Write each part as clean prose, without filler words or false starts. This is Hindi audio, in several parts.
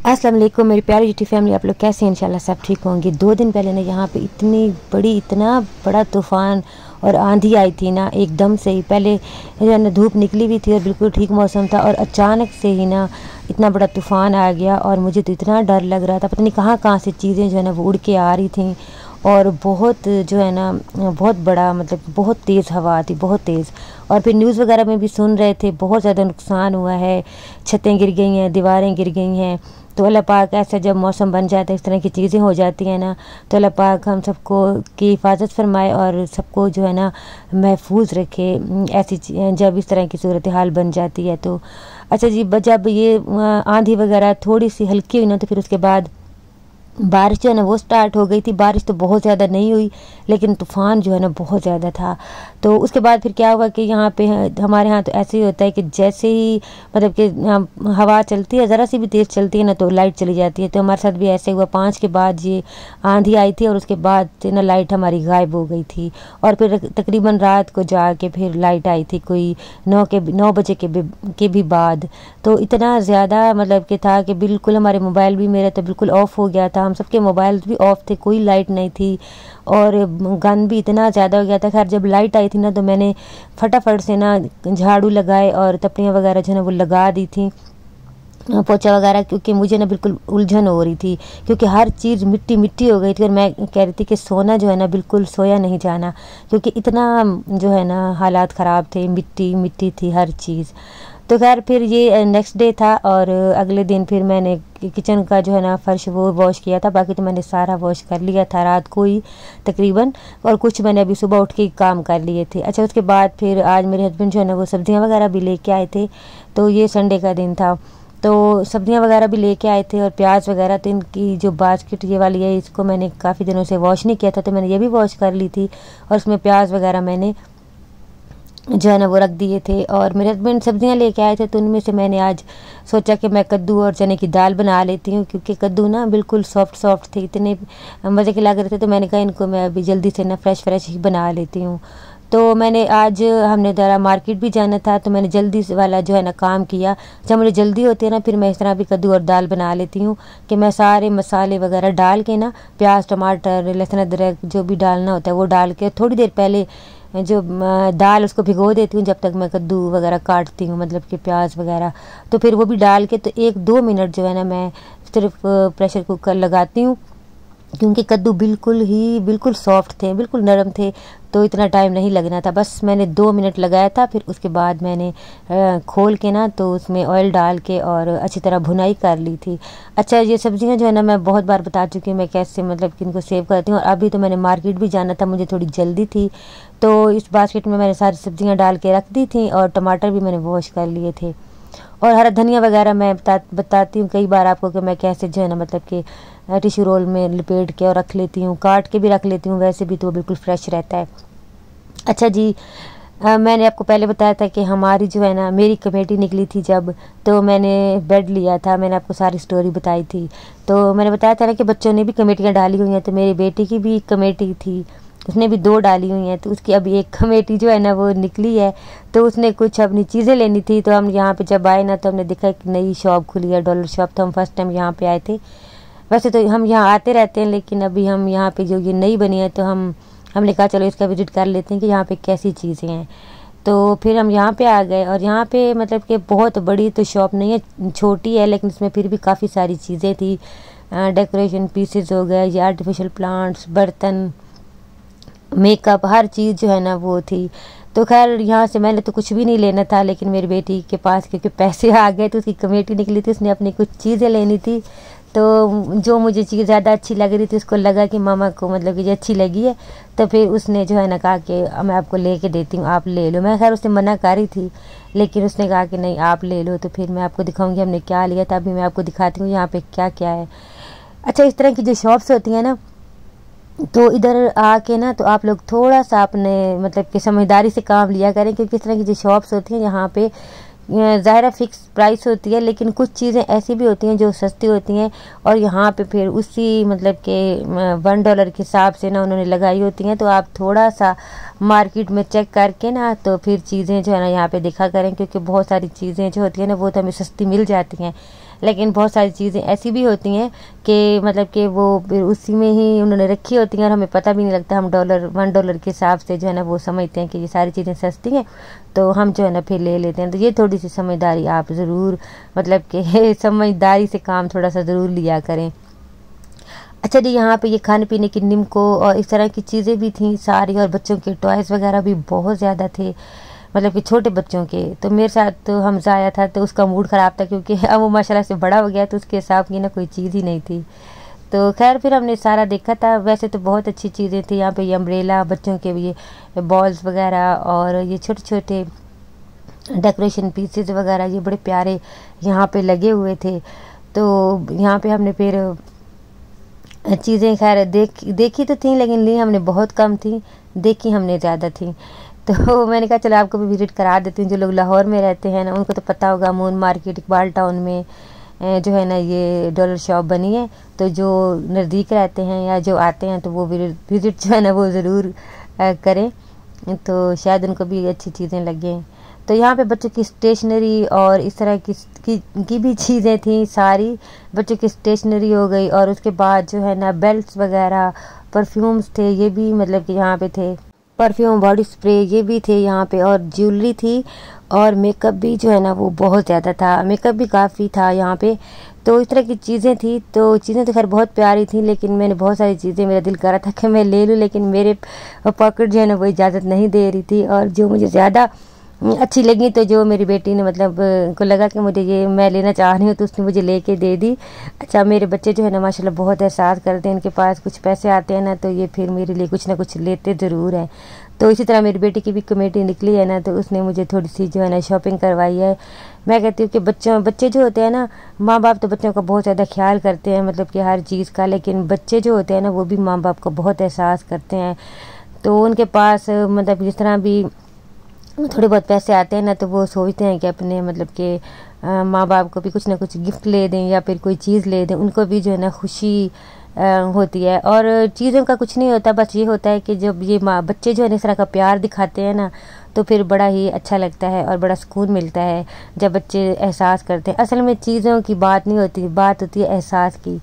अस्सलाम वालेकुम मेरी प्यारी यूट्यूब फैमिली, आप लोग कैसे हैं? इंशाल्लाह सब ठीक होंगे। 2 दिन पहले ना यहाँ पे इतना बड़ा तूफ़ान और आंधी आई थी ना, एकदम से ही पहले जो है ना धूप निकली हुई थी और बिल्कुल ठीक मौसम था, और अचानक से ही ना इतना बड़ा तूफ़ान आ गया और मुझे तो इतना डर लग रहा था। पता नहीं कहाँ कहाँ से चीज़ें जो है ना वो उड़ के आ रही थी, और बहुत जो है ना बहुत बड़ा, मतलब बहुत तेज़ हवा थी, बहुत तेज़। और फिर न्यूज़ वगैरह में भी सुन रहे थे बहुत ज़्यादा नुकसान हुआ है, छतें गिर गई हैं, दीवारें गिर गई हैं। तो अल्लाह पाक ऐसा जब मौसम बन जाता है, इस तरह की चीज़ें हो जाती हैं ना, तो अल्लाह पाक हम सबको की हिफाजत फरमाए और सबको जो है ना महफूज रखे ऐसी जब इस तरह की सूरत हाल बन जाती है। तो अच्छा जी, जब ये आंधी वगैरह थोड़ी सी हल्की हुई ना, तो फिर उसके बाद बारिश जो है ना वो स्टार्ट हो गई थी। बारिश तो बहुत ज़्यादा नहीं हुई, लेकिन तूफ़ान जो है ना बहुत ज़्यादा था। तो उसके बाद फिर क्या हुआ कि यहाँ पे हमारे यहाँ तो ऐसे ही होता है कि जैसे ही मतलब कि हवा चलती है, ज़रा सी भी तेज़ चलती है ना तो लाइट चली जाती है। तो हमारे साथ भी ऐसे हुआ, 5 के बाद ये आंधी आई थी और उसके बाद ना लाइट हमारी गायब हो गई थी। और फिर तकरीबन रात को जाके फिर लाइट आई थी, कोई 9 बजे के भी बाद। तो इतना ज़्यादा मतलब कि था कि बिल्कुल हमारे मोबाइल भी, मेरा तो बिल्कुल ऑफ़ हो गया था, हम सबके मोबाइल भी ऑफ थे, कोई लाइट नहीं थी, और गंद भी इतना ज़्यादा हो गया था। खैर जब लाइट आई थी ना तो मैंने फटाफट से ना झाड़ू लगाए और तपड़ियाँ वगैरह जो है ना वो लगा दी थी, पोछा वगैरह, क्योंकि मुझे ना बिल्कुल उलझन हो रही थी, क्योंकि हर चीज़ मिट्टी मिट्टी हो गई थी। और मैं कह रही थी कि सोना जो है ना बिल्कुल सोया नहीं जाना, क्योंकि इतना जो है ना हालात ख़राब थे, मिट्टी मिट्टी थी हर चीज़। तो खैर फिर ये नेक्स्ट डे था, और अगले दिन फिर मैंने किचन का जो है ना फर्श वो वॉश किया था। बाकी तो मैंने सारा वॉश कर लिया था रात को ही तकरीबन, और कुछ मैंने अभी सुबह उठ के काम कर लिए थे। अच्छा, उसके बाद फिर आज मेरे हस्बैंड जो है ना वो सब्ज़ियाँ वगैरह भी लेके आए थे। तो ये संडे का दिन था, तो सब्ज़ियाँ वगैरह भी लेके आए थे और प्याज वगैरह। तो इनकी जो बास्केट ये वाली है, इसको मैंने काफ़ी दिनों से वॉश नहीं किया था, तो मैंने ये भी वॉश कर ली थी, और उसमें प्याज वगैरह मैंने जो है ना वो रख दिए थे। और मेरे हस्बैंड सब्जियां लेके आए थे, तो उनमें से मैंने आज सोचा कि मैं कद्दू और चने की दाल बना लेती हूँ, क्योंकि कद्दू ना बिल्कुल सॉफ्ट सॉफ्ट थे, इतने मज़े के लग रहे थे। तो मैंने कहा इनको मैं अभी जल्दी से ना फ्रेश ही बना लेती हूँ। तो मैंने आज, हमने ज़रा मार्केट भी जाना था, तो मैंने जल्दी वाला जो है ना काम किया। जब मुझे जल्दी होती है ना, फिर मैं इस तरह भी कद्दू और दाल बना लेती हूँ कि मैं सारे मसाले वगैरह डाल के ना, प्याज टमाटर लहसुन अदरक जो भी डालना होता है वो डाल के थोड़ी देर पहले जो दाल उसको भिगो देती हूँ, जब तक मैं कद्दू वगैरह काटती हूँ, मतलब कि प्याज वगैरह। तो फिर वो भी डाल के तो 1-2 मिनट जो है ना मैं सिर्फ प्रेशर कुकर लगाती हूँ, क्योंकि कद्दू बिल्कुल सॉफ्ट थे, बिल्कुल नरम थे, तो इतना टाइम नहीं लगना था। बस मैंने 2 मिनट लगाया था। फिर उसके बाद मैंने खोल के ना तो उसमें ऑयल डाल के और अच्छी तरह भुनाई कर ली थी। अच्छा, ये सब्ज़ियां जो है ना मैं बहुत बार बता चुकी हूँ मैं कैसे मतलब कि इनको सेव करती हूँ। और अभी तो मैंने मार्केट भी जाना था, मुझे थोड़ी जल्दी थी, तो इस बास्केट में मैंने सारी सब्ज़ियाँ डाल के रख दी थी, और टमाटर भी मैंने वॉश कर लिए थे। और हरा धनिया वगैरह मैं बताती हूँ कई बार आपको कि मैं कैसे जो है ना मतलब कि टिश्यू रोल में लपेट के और रख लेती हूँ, काट के भी रख लेती हूँ, वैसे भी तो बिल्कुल फ्रेश रहता है। अच्छा जी, मैंने आपको पहले बताया था कि हमारी जो है ना मेरी कमेटी निकली थी जब, तो मैंने बेड लिया था, मैंने आपको सारी स्टोरी बताई थी। तो मैंने बताया था ना कि बच्चों ने भी कमेटियाँ डाली हुई हैं, तो मेरी बेटी की भी कमेटी थी, उसने भी 2 डाली हुई हैं। तो उसकी अभी एक कमेटी जो है ना वो निकली है, तो उसने कुछ अपनी चीज़ें लेनी थी। तो हम यहाँ पे जब आए ना, तो हमने देखा एक नई शॉप खुली है, डॉलर शॉप। तो हम फर्स्ट टाइम यहाँ पे आए थे। वैसे तो हम यहाँ आते रहते हैं, लेकिन अभी हम यहाँ पे जो ये नई बनी है, तो हमने कहा चलो इसका विजिट कर लेते हैं कि यहाँ पे कैसी चीज़ें हैं। तो फिर हम यहाँ पे आ गए, और यहाँ पे मतलब कि बहुत बड़ी तो शॉप नहीं है, छोटी है, लेकिन इसमें फिर भी काफ़ी सारी चीज़ें थी। डेकोरेशन पीसेस हो गए, ये आर्टिफिशियल प्लांट्स, बर्तन, मेकअप, हर चीज़ जो है ना वो थी। तो खैर यहाँ से मैंने तो कुछ भी नहीं लेना था, लेकिन मेरी बेटी के पास क्योंकि पैसे आ गए, तो उसकी कमेटी निकली थी, उसने अपनी कुछ चीज़ें लेनी थी। तो जो मुझे चीज़ ज़्यादा अच्छी लग रही थी, उसको लगा कि मामा को मतलब कि ये अच्छी लगी है, तो फिर उसने जो है ना कहा कि मैं आपको लेके देती हूँ, आप ले लो। मैं खैर उसने मना कर रही थी, लेकिन उसने कहा कि नहीं आप ले लो। तो फिर मैं आपको दिखाऊंगी हमने क्या लिया था, अभी मैं आपको दिखाती हूँ यहाँ पे क्या क्या है। अच्छा, इस तरह की जो शॉप्स होती हैं ना, तो इधर आके ना तो आप लोग थोड़ा सा अपने मतलब कि समझदारी से काम लिया करें, क्योंकि इस तरह की जो शॉप्स होती हैं यहाँ पे ज़ाहिर फिक्स प्राइस होती है, लेकिन कुछ चीज़ें ऐसी भी होती हैं जो सस्ती होती हैं, और यहाँ पे फिर उसी मतलब के $1 के हिसाब से ना उन्होंने लगाई होती हैं। तो आप थोड़ा सा मार्केट में चेक करके ना तो फिर चीज़ें जो है ना यहाँ पे देखा करें, क्योंकि बहुत सारी चीज़ें जो होती हैं ना वो तो हमें सस्ती मिल जाती हैं, लेकिन बहुत सारी चीज़ें ऐसी भी होती हैं कि मतलब कि वो फिर उसी में ही उन्होंने रखी होती हैं और हमें पता भी नहीं लगता। हम $1 के हिसाब से जो है ना वो समझते हैं कि ये सारी चीज़ें सस्ती हैं, तो हम जो है ना फिर ले लेते हैं। तो ये थोड़ी सी समझदारी आप ज़रूर मतलब कि समझदारी से काम थोड़ा सा ज़रूर लिया करें। अच्छा जी, यहाँ पे ये खाने पीने की निम्को और इस तरह की चीज़ें भी थी सारी, और बच्चों के टॉयज़ वगैरह भी बहुत ज़्यादा थे, मतलब कि छोटे बच्चों के। तो मेरे साथ तो हमजा आया था तो उसका मूड ख़राब था, क्योंकि अब वो माशाल्लाह से बड़ा हो गया तो उसके हिसाब की ना कोई चीज़ ही नहीं थी। तो खैर फिर हमने सारा देखा था। वैसे तो बहुत अच्छी चीज़ें थी यहाँ पे, ये अम्ब्रेला, बच्चों के ये बॉल्स वगैरह और ये छोटे छोटे डेकोरेशन पीसेज वगैरह, ये बड़े प्यारे यहाँ पे लगे हुए थे। तो यहाँ पे हमने फिर चीज़ें खैर देखी तो थी, लेकिन ली हमने बहुत कम थी, देखी हमने ज़्यादा थी। तो मैंने कहा चलो आपको भी विज़िट करा देती हूँ। जो लोग लाहौर में रहते हैं ना उनको तो पता होगा, मून मार्केट इकबाल टाउन में जो है ना ये डॉलर शॉप बनी है। तो जो नज़दीक रहते हैं या जो आते हैं तो वो विज़िट जो है ना वो ज़रूर करें, तो शायद उनको भी अच्छी चीज़ें लगें। तो यहाँ पे बच्चों की स्टेशनरी और इस तरह की भी चीज़ें थी सारी। बच्चों की स्टेशनरी हो गई, और उसके बाद जो है ना बेल्ट्स वगैरह, परफ्यूम्स थे, ये भी मतलब कि यहाँ पे थे। परफ्यूम, बॉडी स्प्रे ये भी थे यहाँ पे, और ज्वेलरी थी, और मेकअप भी जो है ना वो बहुत ज़्यादा था। मेकअप भी काफ़ी था यहाँ पे। तो इस तरह की चीज़ें थी। तो चीज़ें तो खैर बहुत प्यारी थी, लेकिन मैंने बहुत सारी चीज़ें, मेरा दिल कर रहा था कि मैं ले लूँ, लेकिन मेरे पॉकेट जो है ना वो इजाज़त नहीं दे रही थी। और जो मुझे ज़्यादा अच्छी लगी, तो जो मेरी बेटी ने मतलब को लगा कि मुझे ये मैं लेना चाह रही हूँ, तो उसने मुझे लेके दे दी। अच्छा, मेरे बच्चे जो है ना माशाल्लाह बहुत एहसास करते हैं, इनके पास कुछ पैसे आते हैं ना तो ये फिर मेरे लिए कुछ ना कुछ लेते ज़रूर हैं। तो इसी तरह मेरी बेटी की भी कमेटी निकली है ना, तो उसने मुझे थोड़ी सी जो है ना शॉपिंग करवाई है। मैं कहती हूँ कि बच्चे जो होते हैं ना, माँ बाप तो बच्चों का बहुत ज़्यादा ख्याल करते हैं, मतलब कि हर चीज़ का, लेकिन बच्चे जो होते हैं ना वो भी माँ बाप का बहुत एहसास करते हैं। तो उनके पास मतलब जिस तरह भी थोड़े बहुत पैसे आते हैं ना, तो वो सोचते हैं कि अपने मतलब कि माँ बाप को भी कुछ ना कुछ गिफ्ट ले दें या फिर कोई चीज़ ले दें, उनको भी जो है ना खुशी होती है। और चीज़ों का कुछ नहीं होता, बस ये होता है कि जब ये बच्चे जो है इस तरह का प्यार दिखाते हैं ना, तो फिर बड़ा ही अच्छा लगता है और बड़ा सुकून मिलता है जब बच्चे एहसास करते हैं। असल में चीज़ों की बात नहीं होती, बात होती है एहसास की।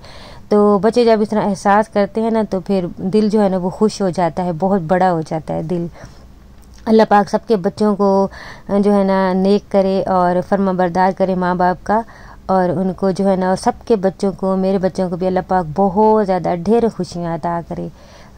तो बच्चे जब इस तरह एहसास करते हैं ना, तो फिर दिल जो है ना वो खुश हो जाता है, बहुत बड़ा हो जाता है दिल। अल्लाह पाक सबके बच्चों को जो है ना नेक करे और फर्माबरदार करे माँ बाप का, और उनको जो है ना, और सबके बच्चों को, मेरे बच्चों को भी अल्लाह पाक बहुत ज़्यादा ढेर खुशियाँ अता करे,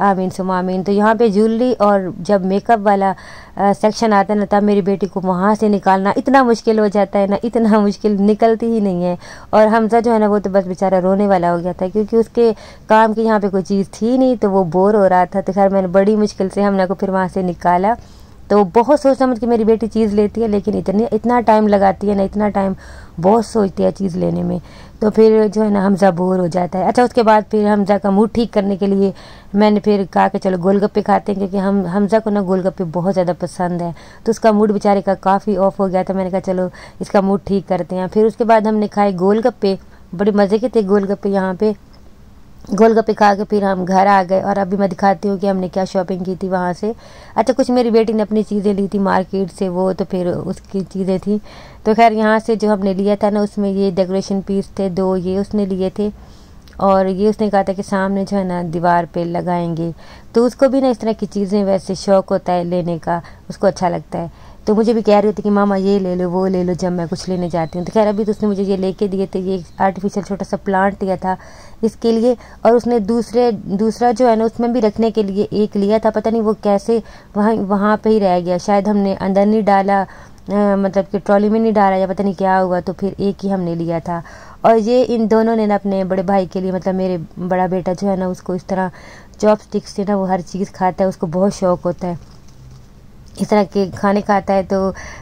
आमीन सुम्मा आमीन। तो यहाँ पे ज्वेलरी और जब मेकअप वाला सेक्शन आता है ना, तब मेरी बेटी को वहाँ से निकालना इतना मुश्किल हो जाता है ना, इतना मुश्किल, निकलती ही नहीं है। और हमजा जो है ना वो तो बस बेचारा रोने वाला हो गया था, क्योंकि उसके काम की यहाँ पे कोई चीज़ थी नहीं, तो वो बोर हो रहा था। तो खैर मैंने बड़ी मुश्किल से हमजा को फिर वहाँ से निकाला। तो बहुत सोच समझ के मेरी बेटी चीज़ लेती है, लेकिन इतना टाइम लगाती है ना, इतना टाइम बहुत सोचती है चीज़ लेने में, तो फिर जो है ना हमजा बोर हो जाता है। अच्छा, उसके बाद फिर हमजा का मूड ठीक करने के लिए मैंने फिर कहा कि चलो गोलगप्पे खाते हैं, क्योंकि हमजा को ना गोलगप्पे बहुत ज़्यादा पसंद है। तो उसका मूड बेचारे का काफ़ी ऑफ हो गया था। मैंने कहा चलो इसका मूड ठीक करते हैं। फिर उसके बाद हमने खाए गोलगप्पे, बड़े मज़े के थे गोलगप्पे। यहाँ पे गोलगप्पे खा के फिर हम घर आ गए, और अभी मैं दिखाती हूँ कि हमने क्या शॉपिंग की थी वहाँ से। अच्छा, कुछ मेरी बेटी ने अपनी चीज़ें ली थी मार्केट से, वो तो फिर उसकी चीज़ें थी। तो खैर यहाँ से जो हमने लिया था ना, उसमें ये डेकोरेशन पीस थे 2, ये उसने लिए थे, और ये उसने कहा था कि सामने जो है ना दीवार पे लगाएंगे। तो उसको भी ना इस तरह की चीज़ें वैसे शौक़ होता है लेने का, उसको अच्छा लगता है। तो मुझे भी कह रही होती कि मामा ये ले लो वो ले लो जब मैं कुछ लेने जाती हूँ। तो खैर अभी तो उसने मुझे ये लेके दिए थे, ये आर्टिफिशियल छोटा सा प्लांट दिया था इसके लिए, और उसने दूसरा जो है ना उसमें भी रखने के लिए एक लिया था, पता नहीं वो कैसे वहाँ पे ही रह गया, शायद हमने अंदर नहीं डाला, मतलब कि ट्रॉली में नहीं डाला, या पता नहीं क्या हुआ, तो फिर एक ही हमने लिया था। और ये इन दोनों ने ना अपने बड़े भाई के लिए, मतलब मेरे बड़ा बेटा जो है ना उसको इस तरह चॉपस्टिक से ना वो हर चीज़ खाता है, उसको बहुत शौक़ होता है इस तरह के खाने खाता है। तो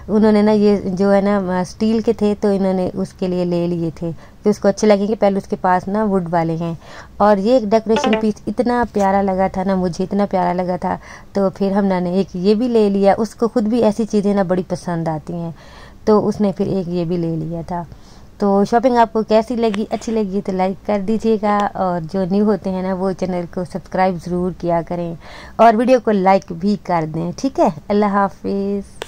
उन्होंने ना ये जो है ना स्टील के थे, तो इन्होंने उसके लिए ले लिए थे कि उसको अच्छे लगेंगे। पहले उसके पास ना वुड वाले हैं, और ये एक डेकोरेशन पीस इतना प्यारा लगा था ना, मुझे इतना प्यारा लगा था, तो फिर हमने एक ये भी ले लिया। उसको खुद भी ऐसी चीज़ें ना बड़ी पसंद आती हैं, तो उसने फिर एक ये भी ले लिया था। तो शॉपिंग आपको कैसी लगी, अच्छी लगी तो लाइक कर दीजिएगा, और जो न्यू होते हैं ना वो चैनल को सब्सक्राइब ज़रूर किया करें, और वीडियो को लाइक भी कर दें। ठीक है, अल्लाह हाफिज़।